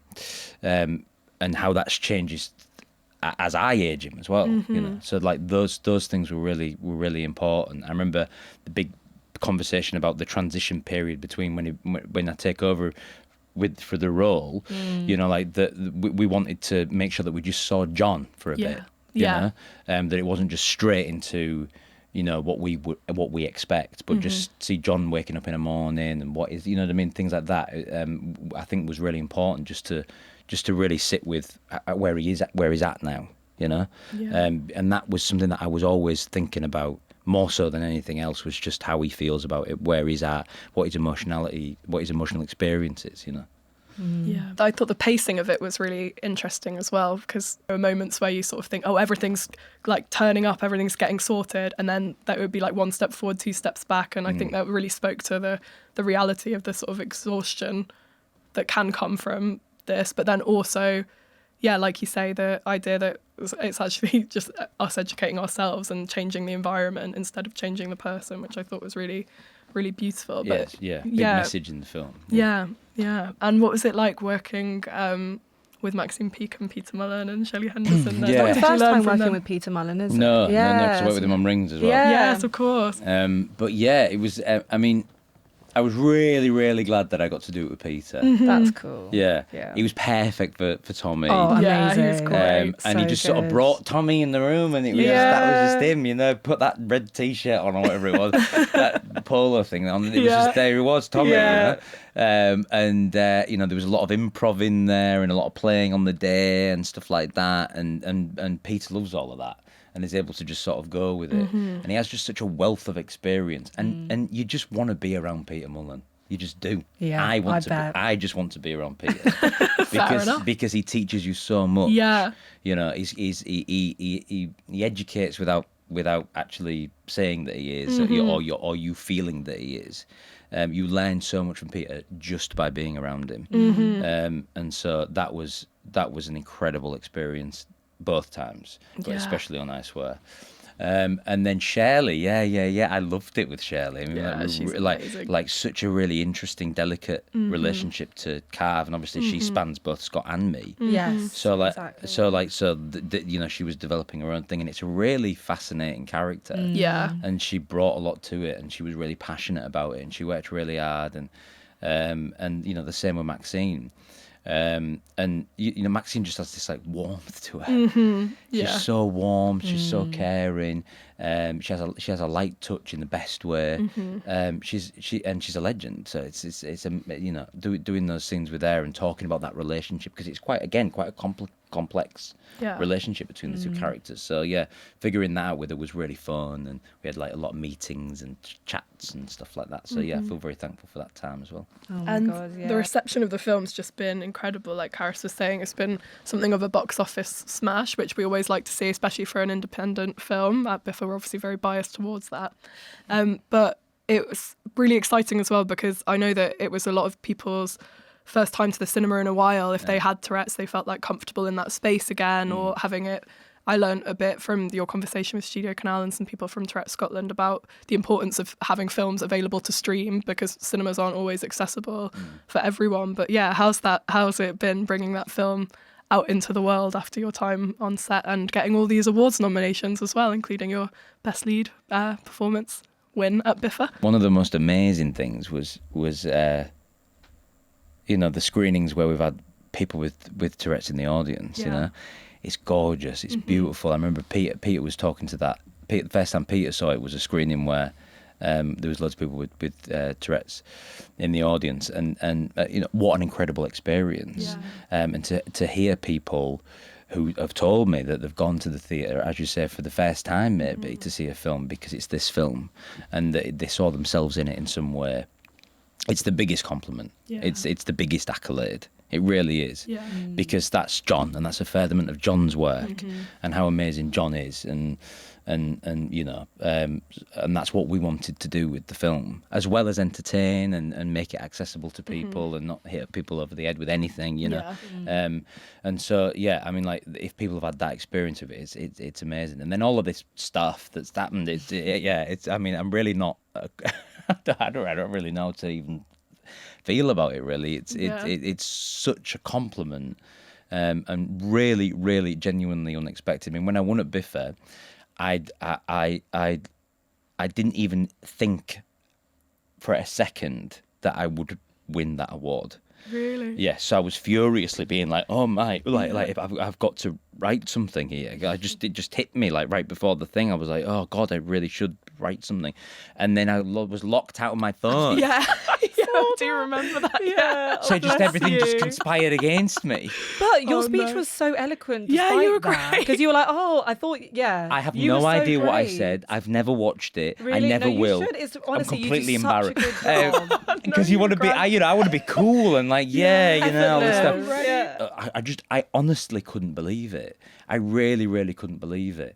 and how that changes as I age him as well. You know, so like those things were really important. I remember the big conversation about the transition period between when I take over for the role. You know, like we wanted to make sure that we just saw John for a bit. Yeah. That it wasn't just straight into, you know, what we expect, but just see John waking up in the morning and what is, you know what I mean, things like that. I think was really important just to really sit with where he's at now, you know. Yeah. And that was something that I was always thinking about more so than anything else, was just how he feels about it, where he's at, what his emotional experience is, you know. Yeah, I thought the pacing of it was really interesting as well, because there were moments where you sort of think, oh, everything's like turning up, everything's getting sorted, and then that would be like one step forward, two steps back, and I think that really spoke to the reality of the sort of exhaustion that can come from this, but then also, yeah, like you say, the idea that it's actually just us educating ourselves and changing the environment instead of changing the person, which I thought was really, really beautiful. But Big message in the film. Yeah. And what was it like working with Maxine Peake and Peter Mullan and Shirly Henderson? It's not the first time working with Peter Mullan, is it? No, because I worked with him on Rings as well. Yes, of course. But yeah, it was. I mean, I was really, really glad that I got to do it with Peter. That's cool. Yeah, he was perfect for Tommy. Oh, amazing. Yeah, he was great. And he just sort of brought Tommy in the room, and it was that was just him, you know. Put that red T-shirt on or whatever it was, that polo thing on. It was just there. He was Tommy. Yeah. You know? You know, there was a lot of improv in there and a lot of playing on the day and stuff like that. And Peter loves all of that and is able to just sort of go with it. And he has just such a wealth of experience. And you just want to be around Peter Mullan. You just do. Yeah, I just want to be around Peter because he teaches you so much. Yeah. You know, he educates without actually saying that he is, or you feeling that he is. You learn so much from Peter just by being around him. And so that was an incredible experience both times, but especially on I Swear. And then Shirley, I loved it with Shirley. I mean, she's like such a really interesting, delicate relationship to carve, and obviously she spans both Scott and me. Yes. So exactly. you know, she was developing her own thing, and it's a really fascinating character. Yeah. And she brought a lot to it, and she was really passionate about it, and she worked really hard, and you know, the same with Maxine. And you know, Maxine just has this like warmth to her. She's so warm. She's so caring. She has a light touch in the best way. She's a legend. So it's you know, doing those things with her and talking about that relationship, because it's quite a complex relationship between the two characters. So yeah, figuring that out with her was really fun, and we had like a lot of meetings and chats and stuff like that. So yeah, I feel very thankful for that time as well. Oh my God, yeah. The reception of the film's just been incredible. Like Karis was saying, it's been something of a box office smash, which we always like to see, especially for an independent film. At BIFA, we're obviously very biased towards that. But it was really exciting as well, because I know that it was a lot of people's first time to the cinema in a while. If they had Tourette's, they felt like comfortable in that space again, or having it. I learned a bit from your conversation with Studio Canal and some people from Tourette's Scotland about the importance of having films available to stream, because cinemas aren't always accessible for everyone. But yeah, how's it been bringing that film out into the world after your time on set and getting all these awards nominations as well, including your Best Lead Performance win at BIFA? One of the most amazing things was you know, the screenings where we've had people with Tourette's in the audience. You know, it's gorgeous, it's beautiful. I remember Peter was talking to that. The first time Peter saw it was a screening where there was loads of people with Tourette's in the audience, and you know, what an incredible experience. And to hear people who have told me that they've gone to the theatre, as you say, for the first time maybe to see a film because it's this film, and they saw themselves in it in some way. It's the biggest compliment. It's the biggest accolade. It really is. Because that's John, and that's a furtherment of John's work and how amazing John is, and you know, and that's what we wanted to do with the film, as well as entertain and make it accessible to people and not hit people over the head with anything, you know. And so yeah, I mean, like, if people have had that experience of it, it's amazing. And then all of this stuff that's happened, it's I mean, I'm really not. I don't really know how to even feel about it. Really, it's such a compliment, and really, really, genuinely unexpected. I mean, when I won at BIFA, I didn't even think for a second that I would win that award. Really? Yes, so I was furiously being like, oh my, like I've got to write something here. It just hit me like right before the thing. I was like, oh God, I really should write something. And then I was locked out of my phone. Yeah. I do remember that. Yeah. So just everything just conspired against me. But your speech was so eloquent. Yeah, you were great. Because you were like, oh, I thought, I have no idea what I said. I've never watched it. Really? I never will. You should. It's, honestly, I'm completely you do embarrassed. Such a good job. Because you want to be, I want to be cool and like, all this stuff. Right. Yeah. I honestly couldn't believe it. I really, really couldn't believe it.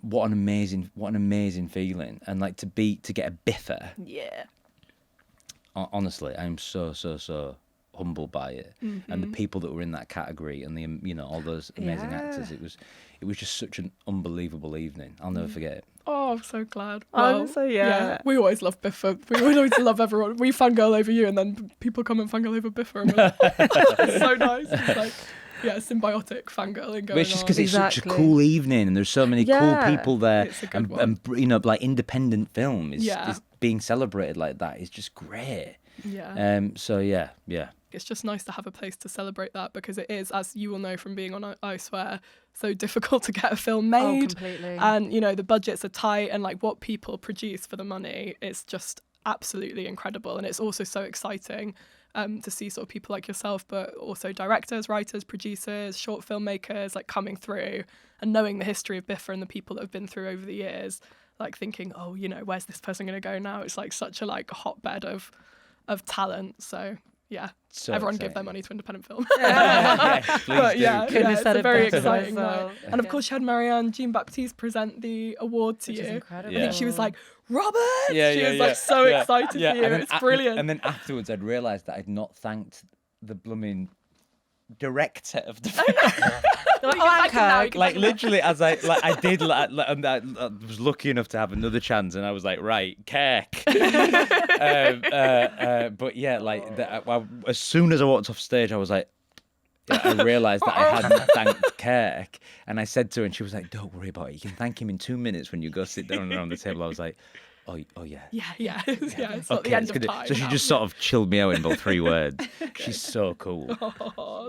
What an amazing feeling, and like to get a BIFA. Yeah. Honestly, I'm so humbled by it, and the people that were in that category, and the all those amazing actors. It was just such an unbelievable evening. I'll never forget it. Oh, I'm so glad. We always love BIFA. We always love everyone. We fangirl over you, and then people come and fangirl over BIFA, and we're like, it's so nice. It's like, symbiotic fangirling going on. But it's just because it's such a cool evening, and there's so many cool people there, It's a good one. and like independent film is being celebrated like that is just great. Yeah. It's just nice to have a place to celebrate that, because it is, as you will know from being on I Swear, so difficult to get a film made. Oh, completely. And, the budgets are tight, and like what people produce for the money is just absolutely incredible. And it's also so exciting to see sort of people like yourself, but also directors, writers, producers, short filmmakers like coming through and knowing the history of BIFA and the people that have been through over the years, like thinking, oh, where's this person going to go now? It's like such a hotbed of talent. So yeah, so everyone exciting. give their money to independent film. Please But do. it's a very exciting well. night. And of course you had Marianne Jean-Baptiste present the award to Which is you. incredible. I think she was like, Robert! Yeah, she yeah, was yeah. like so Yeah. excited Yeah. for you. And then It's brilliant. And then afterwards I'd realised that I'd not thanked the blooming director of the film. Like literally, as I did, and I was lucky enough to have another chance, and I was like, right, Kirk. But yeah, as soon as I walked off stage, I was like, I realised that I hadn't thanked Kirk, and I said to her, and she was like, "Don't worry about it. You can thank him in 2 minutes when you go sit down around the table." I was like, Oh yeah. Yeah. It's not the end of time. So she just sort of chilled me out in about 3 words. She's so cool.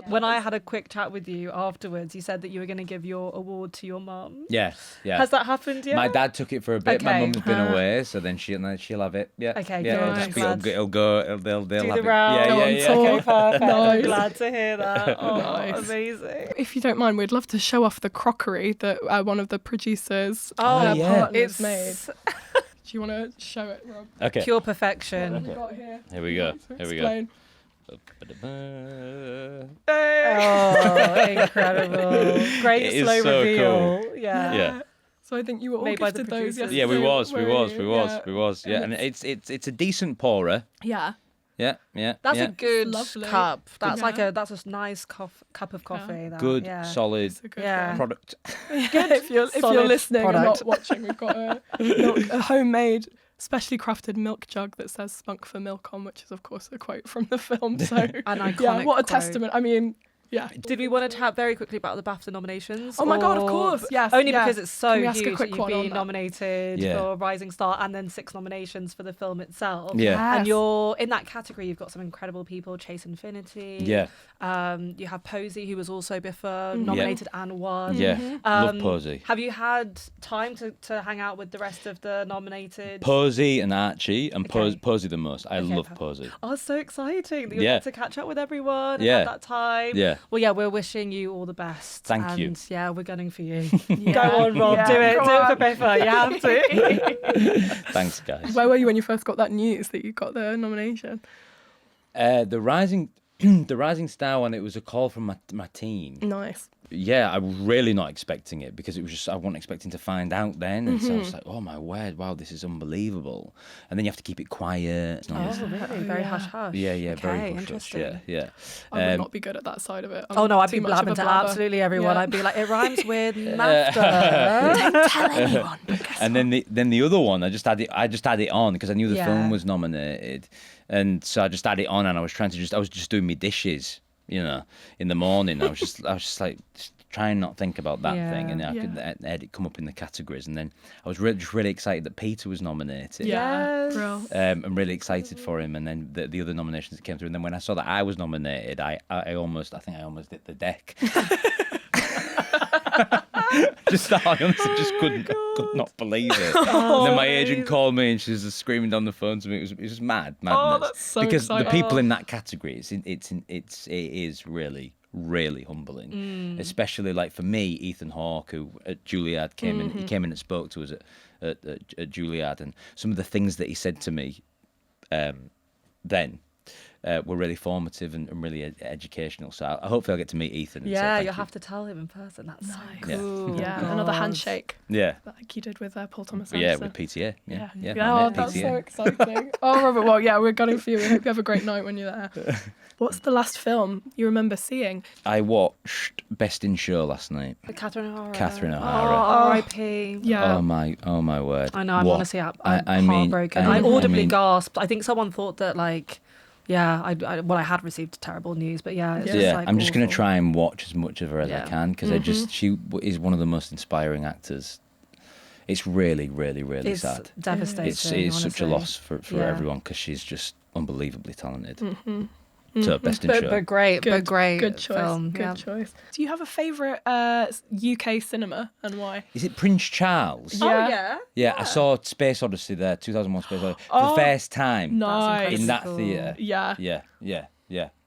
When I had a quick chat with you afterwards, you said that you were going to give your award to your mum. Yes, yeah. Has that happened yet? My dad took it for a bit. Okay. My mum's been away, so then she'll have it. Yeah. Okay, yeah. good. It'll go. They'll Do have the it. round. Yeah. Okay, perfect. Nice. I'm glad to hear that. Oh, Nice. amazing. If you don't mind, we'd love to show off the crockery that one of the producers yeah. partners made. Do you want to show it, Rob? Okay. Pure What perfection. have we got here? Here we go. To Here we go. explain. Oh, incredible. Great It is slow so reveal. cool. Yeah. Yeah. So I think you were all Made by the gifted those producers. yesterday. Yeah, we was. Yeah. Yeah, and it's a decent pourer. Yeah. Yeah. That's yeah. a good Lovely. cup. That's Yeah. that's a nice cup of coffee. That, Good, yeah. solid It's a good Yeah. one. product. If you're solid listening and product. not watching, we've got a homemade, specially crafted milk jug that says "Spunk for Milk" on, which is of course a quote from the film. So An iconic yeah, what a quote. testament. I mean, yeah. Did we want to chat very quickly about the BAFTA nominations? Oh my God, of Or- course, yes. Only yeah. because it's so Can we ask a huge quick that one you've on been that? nominated Yeah. for Rising Star and then 6 nominations for the film itself. Yeah. And you're in that category. You've got some incredible people: Chase Infinity. Yeah. You have Posey, who was also BIFA nominated and won. Yeah. Love Posey. Have you had time to hang out with the rest of the nominated? Posey and Archie, and Okay. Posey the most. I love perfect. Posey. Oh, it's so exciting that you Yeah. get to catch up with everyone and Yeah. have that time. Yeah. Well, yeah, we're wishing you all the best. Thank you. And yeah, we're gunning for you. Yeah. Go on, Rob. Yeah, Do it. go Do it on. for BIFA. You have to. Thanks, guys. Where were you when you first got that news that you got the nomination? The Rising Star one, it was a call from my team. Nice. Yeah, I was really not expecting it because it was just I wasn't expecting to find out then, and so I was like, oh my word, wow, this is unbelievable. And then you have to keep it quiet. And all this. Oh, really? Very hush hush. Yeah, Okay, very hush-hush. interesting. Yeah. I would not be good at that side of it. I'm Oh no, I'd too be much of a blabbing to blabber. absolutely everyone. Yeah. I'd be like, it rhymes with MAFTA. Don't tell anyone. And then the other one, I just had it on because I knew the Yeah. film was nominated, and so I just had it on, and I was just doing my dishes, in the morning. I was just like try and not think about that thing, and I Yeah. could it come up in the categories, and then I was just really excited that Peter was nominated. Yeah, Yes. bro. I'm really excited for him, and then the other nominations that came through, and then when I saw that I was nominated, I almost hit the deck. I honestly just could not believe it. And then my agent called me, and she was just screaming down the phone to me. It was just madness. Oh, that's so because exciting. the people in that category, it is really humbling, especially like for me, Ethan Hawke, who at Juilliard came in. He came in and spoke to us at Juilliard, and some of the things that he said to me then were really formative and really educational. So hopefully I'll get to meet Ethan. And say Yeah, thank you'll you. have to tell him in person. That's so Yeah. cool. Yeah, another handshake Yeah. like you did with Paul Thomas Yeah, Anderson. with PTA. Yeah. Oh, mate, that's PTA. so exciting. Oh, Robert, well, yeah, we're gunning for you. We hope you have a great night when you're there. What's the last film you remember seeing? I watched Best in Show last night. Catherine O'Hara. Catherine Oh, O'Hara. R.I.P. Yeah. Oh my word. I know, I'm What? honestly I'm I mean, heartbroken. I I mean- audibly gasped. I think someone thought that, like, yeah, I had received terrible news, but yeah, it's just Yeah, like I'm just going to awful. try and watch as much of her as I Yeah. can, because she is one of the most inspiring actors. It's really It's sad. devastating. It's such a honestly. loss for Yeah. everyone, because she's just unbelievably talented. So Best in But Show. great, Good, great good choice. film. Good yeah. choice. Do you have a favourite UK cinema and why? Is it Prince Charles? Yeah. Oh yeah. Yeah, I saw Space Odyssey there, 2001 Space Odyssey, for Oh, the first time Nice. in that Cool. theatre. Yeah.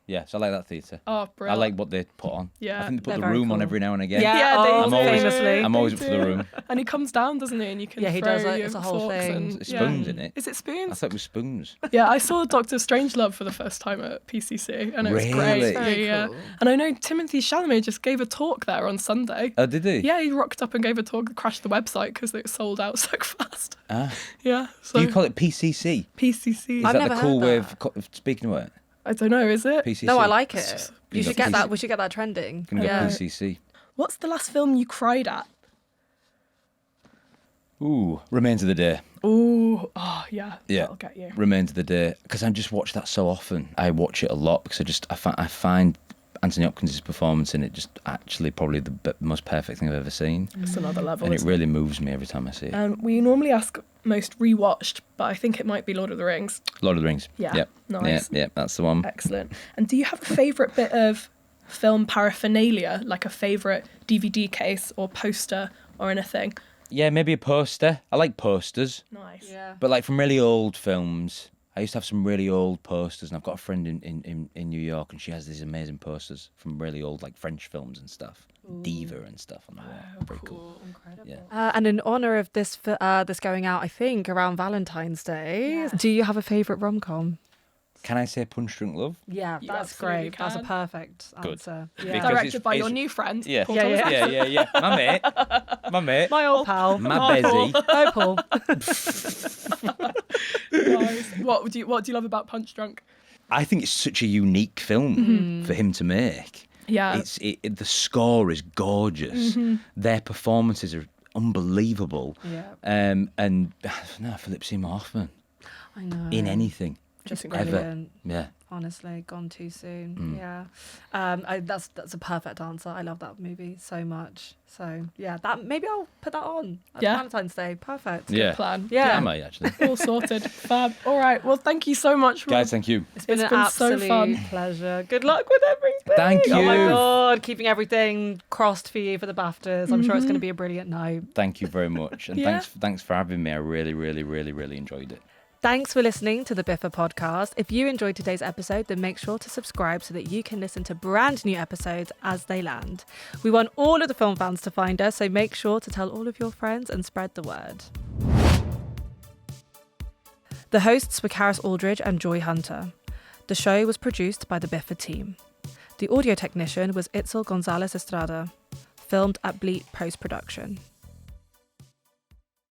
Yeah. So I like that theatre. Oh, I brilliant. like what they put on. Yeah. I think they put They're The very Room on cool. every now and again. Yeah, Yeah, they oh, do. famously. I'm always up They for The do. Room. And he comes down, doesn't he? And you can Yeah, he throw does it. your It's a whole forks thing. and It's yeah. spoons in it. Is it I spoons? thought it was spoons. Yeah, I saw Doctor Strangelove for the first time at PCC, and it was great. Really? That's very Yeah. cool. And I know Timothée Chalamet just gave a talk there on Sunday. Oh, did he? Yeah, he rocked up and gave a talk that crashed the website because it sold out so fast. Ah. Yeah, so Do you call it PCC? PCC. Is I've that never the cool heard way that. of speaking of it? I don't know, is it? PCC. No, I like It's it. just- You You should got get that. PC. We should get that trending. Can go Yeah. PCC. What's the last film you cried at? Ooh, Remains of the Day. Ooh, oh yeah, Yeah. that'll get you. Remains of the Day, because I just watch that so often. I watch it a lot because I find Anthony Hopkins' performance in it just actually probably the most perfect thing I've ever seen, It's another level. and it isn't really moves me every time I see it. We normally ask most rewatched, but I think it might be Lord of the Rings. Lord of the Rings. Yeah, Yep. nice. Yeah, that's the one. Excellent. And do you have a favourite bit of film paraphernalia, like a favourite DVD case or poster or anything? Yeah, maybe a poster. I like posters, Nice. Yeah. but like from really old films. I used to have some really old posters, and I've got a friend in New York, and she has these amazing posters from really old like French films and stuff, Diva and stuff on the wall. Very cool. Incredible. Yeah. And in honour of this going out, I think around Valentine's Day, do you have a favourite rom-com? Can I say Punch Drunk Love? Yeah, You that's absolutely great. That's a can. perfect Good. answer. Because Yeah. Directed by your it's- new friend, Yeah. Paul Yeah, Thomas yeah. Anderson. Yeah. My mate. My old pal. My Bezzy. Oh, Paul. Nice. What do you love about Punch Drunk? I think it's such a unique film for him to make. Yeah. The score is gorgeous. Their performances are unbelievable. Yeah. And Philip Seymour Hoffman I know. in anything. Just incredible. brilliant. Yeah. Honestly, gone too soon. Yeah. That's a perfect answer. I love that movie so much. So yeah, that maybe I'll put that on at Yeah. Valentine's Day. Perfect. Yeah. Plan. Yeah. I might actually. All sorted. Fab. All right. Well, thank you so much, Rob. Guys, thank you. It's been It's an been so absolute fun. pleasure. Good luck with everything. Thank Oh my you. God, keeping everything crossed for you for the BAFTAs. I'm sure it's going to be a brilliant night. Thank you very much. And Yeah. thanks for having me. I really enjoyed it. Thanks for listening to the BIFA podcast. If you enjoyed today's episode, then make sure to subscribe so that you can listen to brand new episodes as they land. We want all of the film fans to find us, so make sure to tell all of your friends and spread the word. The hosts were Karis, Aldridge and Joy Hunter. The show was produced by the BIFA team. The audio technician was Itzel Gonzalez Estrada, filmed at Bleat Post Production.